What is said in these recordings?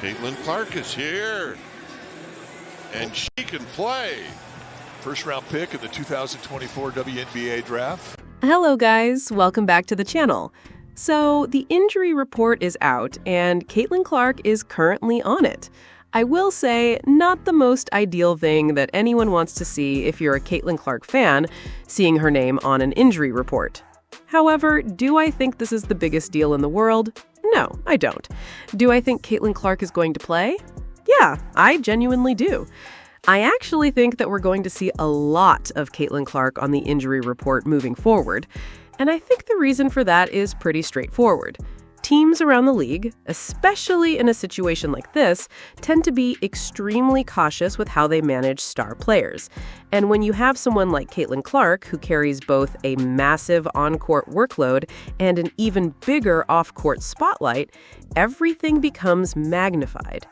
Caitlin Clark is here, and she can play. First-round pick in the 2024 WNBA draft. Hello, guys. Welcome back to the channel. So, the injury report is out, and Caitlin Clark is currently on it. I will say, not the most ideal thing that anyone wants to see if you're a Caitlin Clark fan, seeing her name on an injury report. However, do I think this is the biggest deal in the world? No, I don't. Do I think Caitlin Clark is going to play? Yeah, I genuinely do. I actually think that we're going to see a lot of Caitlin Clark on the injury report moving forward, and I think the reason for that is pretty straightforward. Teams around the league, especially in a situation like this, tend to be extremely cautious with how they manage star players. And when you have someone like Caitlin Clark, who carries both a massive on-court workload and an even bigger off-court spotlight, everything becomes magnified.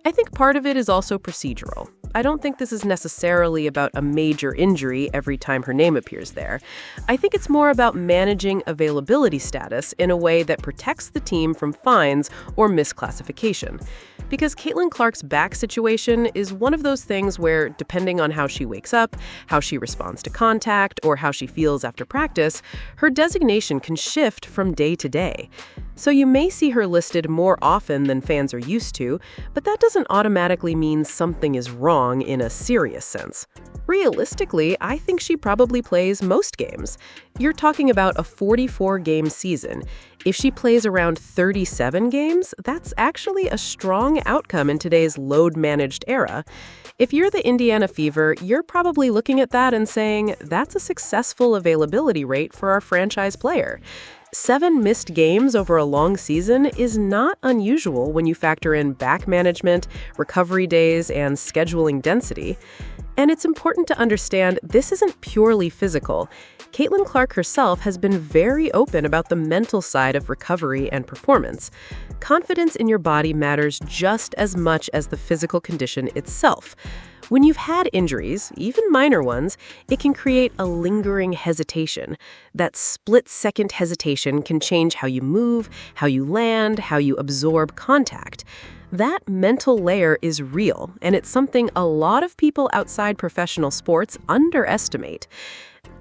I think part of it is also procedural. I don't think this is necessarily about a major injury every time her name appears there. I think it's more about managing availability status in a way that protects the team from fines or misclassification. Because Caitlin Clark's back situation is one of those things where, depending on how she wakes up, how she responds to contact, or how she feels after practice, her designation can shift from day to day. So you may see her listed more often than fans are used to, but that doesn't automatically mean something is wrong in a serious sense. Realistically, I think she probably plays most games. You're talking about a 44-game season. If she plays around 37 games, that's actually a strong outcome in today's load-managed era. If you're the Indiana Fever, you're probably looking at that and saying, that's a successful availability rate for our franchise player. 7 missed games over a long season is not unusual when you factor in back management, recovery days, and scheduling density. And it's important to understand this isn't purely physical. Caitlin Clark herself has been very open about the mental side of recovery and performance. Confidence in your body matters just as much as the physical condition itself. When you've had injuries, even minor ones, it can create a lingering hesitation. That split-second hesitation can change how you move, how you land, how you absorb contact. That mental layer is real, and it's something a lot of people outside professional sports underestimate.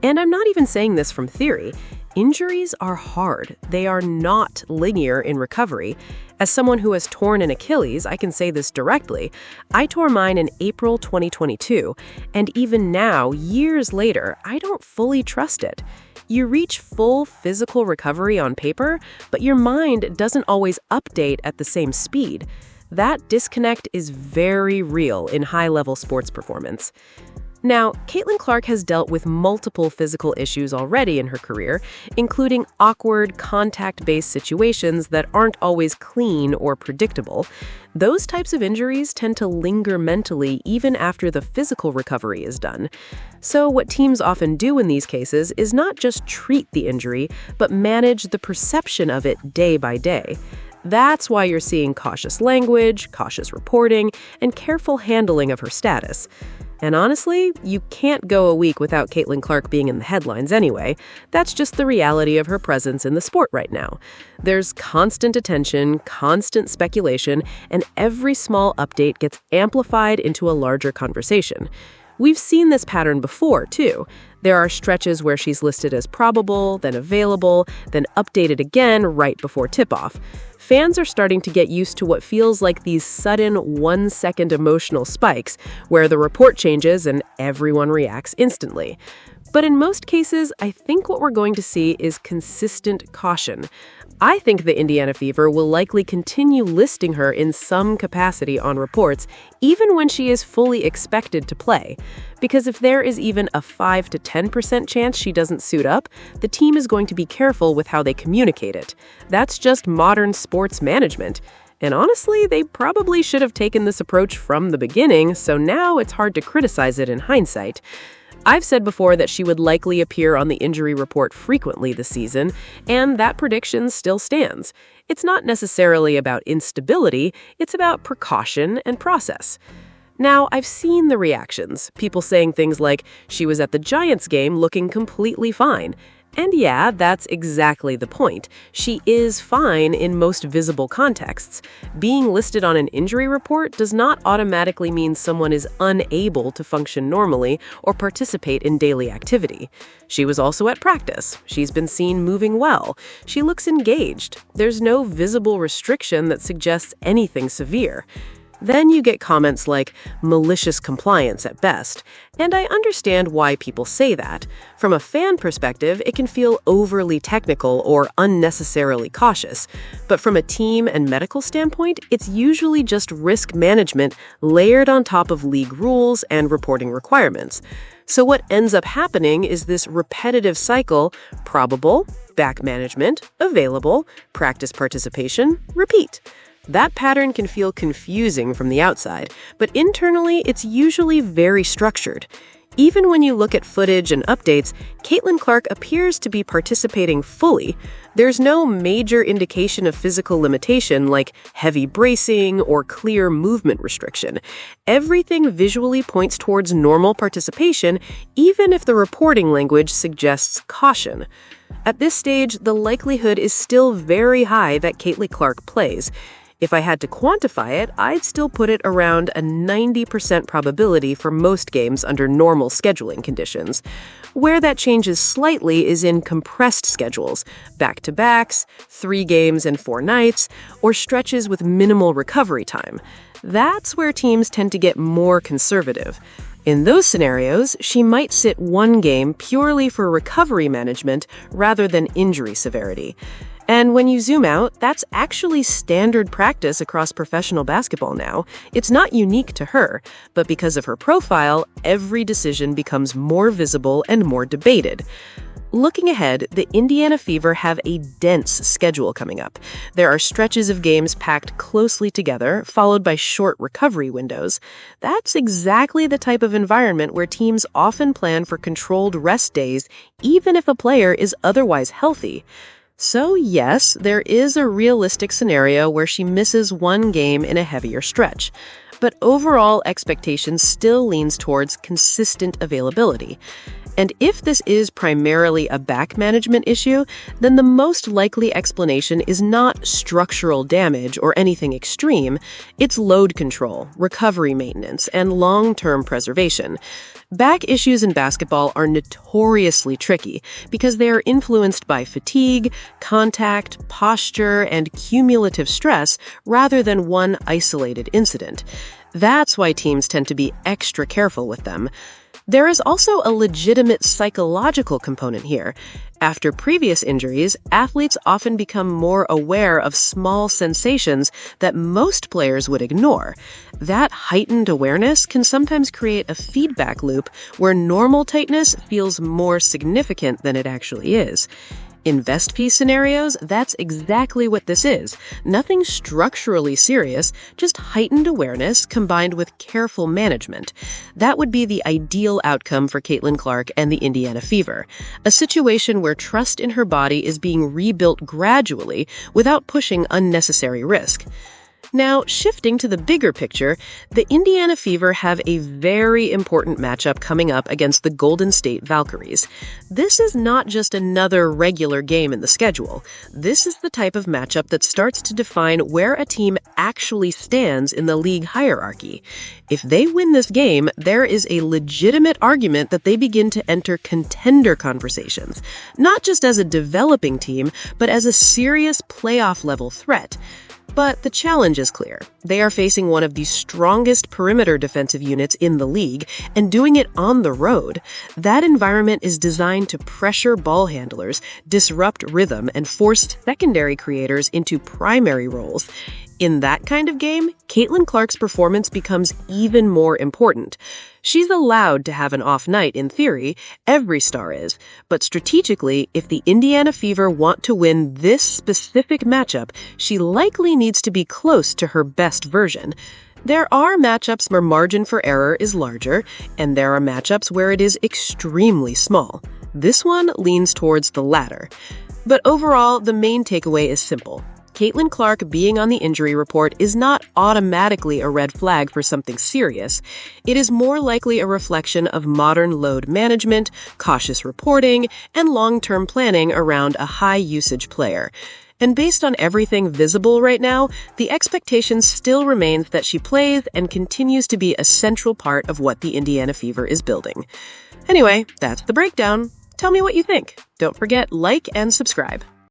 And I'm not even saying this from theory. Injuries are hard. They are not linear in recovery. As someone who has torn an Achilles, I can say this directly. I tore mine in April 2022, and even now, years later, I don't fully trust it. You reach full physical recovery on paper, but your mind doesn't always update at the same speed. That disconnect is very real in high-level sports performance. Now, Caitlin Clark has dealt with multiple physical issues already in her career, including awkward, contact-based situations that aren't always clean or predictable. Those types of injuries tend to linger mentally even after the physical recovery is done. So what teams often do in these cases is not just treat the injury, but manage the perception of it day by day. That's why you're seeing cautious language, cautious reporting, and careful handling of her status. And honestly, you can't go a week without Caitlin Clark being in the headlines anyway. That's just the reality of her presence in the sport right now. There's constant attention, constant speculation, and every small update gets amplified into a larger conversation. We've seen this pattern before, too. There are stretches where she's listed as probable, then available, then updated again right before tip-off. Fans are starting to get used to what feels like these sudden 1-second emotional spikes where the report changes and everyone reacts instantly. But in most cases, I think what we're going to see is consistent caution. I think the Indiana Fever will likely continue listing her in some capacity on reports, even when she is fully expected to play. Because if there is even a 5 to 10% chance she doesn't suit up, the team is going to be careful with how they communicate it. That's just modern sports management. And honestly, they probably should have taken this approach from the beginning, so now it's hard to criticize it in hindsight. I've said before that she would likely appear on the injury report frequently this season, and that prediction still stands. It's not necessarily about instability, it's about precaution and process. Now, I've seen the reactions, people saying things like, she was at the Giants game looking completely fine. And yeah, that's exactly the point. She is fine in most visible contexts. Being listed on an injury report does not automatically mean someone is unable to function normally or participate in daily activity. She was also at practice. She's been seen moving well. She looks engaged. There's no visible restriction that suggests anything severe. Then you get comments like malicious compliance at best, and I understand why people say that. From a fan perspective, it can feel overly technical or unnecessarily cautious, but from a team and medical standpoint, it's usually just risk management layered on top of league rules and reporting requirements. So what ends up happening is this repetitive cycle: probable, back management, available, practice participation, repeat. That pattern can feel confusing from the outside, but internally it's usually very structured. Even when you look at footage and updates, Caitlin Clark appears to be participating fully. There's no major indication of physical limitation like heavy bracing or clear movement restriction. Everything visually points towards normal participation, even if the reporting language suggests caution. At this stage, the likelihood is still very high that Caitlin Clark plays. If I had to quantify it, I'd still put it around a 90% probability for most games under normal scheduling conditions. Where that changes slightly is in compressed schedules, back-to-backs, 3 games and 4 nights, or stretches with minimal recovery time. That's where teams tend to get more conservative. In those scenarios, she might sit 1 game purely for recovery management rather than injury severity. And when you zoom out, that's actually standard practice across professional basketball now. It's not unique to her, but because of her profile, every decision becomes more visible and more debated. Looking ahead, the Indiana Fever have a dense schedule coming up. There are stretches of games packed closely together, followed by short recovery windows. That's exactly the type of environment where teams often plan for controlled rest days, even if a player is otherwise healthy. So yes, there is a realistic scenario where she misses 1 game in a heavier stretch. But overall expectations still leans towards consistent availability. And if this is primarily a back management issue, then the most likely explanation is not structural damage or anything extreme. It's load control, recovery maintenance, and long-term preservation. Back issues in basketball are notoriously tricky because they are influenced by fatigue, contact, posture, and cumulative stress rather than one isolated incident. That's why teams tend to be extra careful with them. There is also a legitimate psychological component here. After previous injuries, athletes often become more aware of small sensations that most players would ignore. That heightened awareness can sometimes create a feedback loop where normal tightness feels more significant than it actually is. In vest piece scenarios, that's exactly what this is. Nothing structurally serious, just heightened awareness combined with careful management. That would be the ideal outcome for Caitlin Clark and the Indiana Fever. A situation where trust in her body is being rebuilt gradually without pushing unnecessary risk. Now, shifting to the bigger picture, the Indiana Fever have a very important matchup coming up against the Golden State Valkyries. This is not just another regular game in the schedule. This is the type of matchup that starts to define where a team actually stands in the league hierarchy. If they win this game, there is a legitimate argument that they begin to enter contender conversations, not just as a developing team, but as a serious playoff-level threat. But the challenge is clear. They are facing one of the strongest perimeter defensive units in the league and doing it on the road. That environment is designed to pressure ball handlers, disrupt rhythm, and force secondary creators into primary roles. In that kind of game, Caitlin Clark's performance becomes even more important. She's allowed to have an off night in theory, every star is, but strategically, if the Indiana Fever want to win this specific matchup, she likely needs to be close to her best version. There are matchups where margin for error is larger, and there are matchups where it is extremely small. This one leans towards the latter. But overall, the main takeaway is simple. Caitlin Clark being on the injury report is not automatically a red flag for something serious. It is more likely a reflection of modern load management, cautious reporting, and long-term planning around a high-usage player. And based on everything visible right now, the expectation still remains that she plays and continues to be a central part of what the Indiana Fever is building. Anyway, that's the breakdown. Tell me what you think. Don't forget, like and subscribe.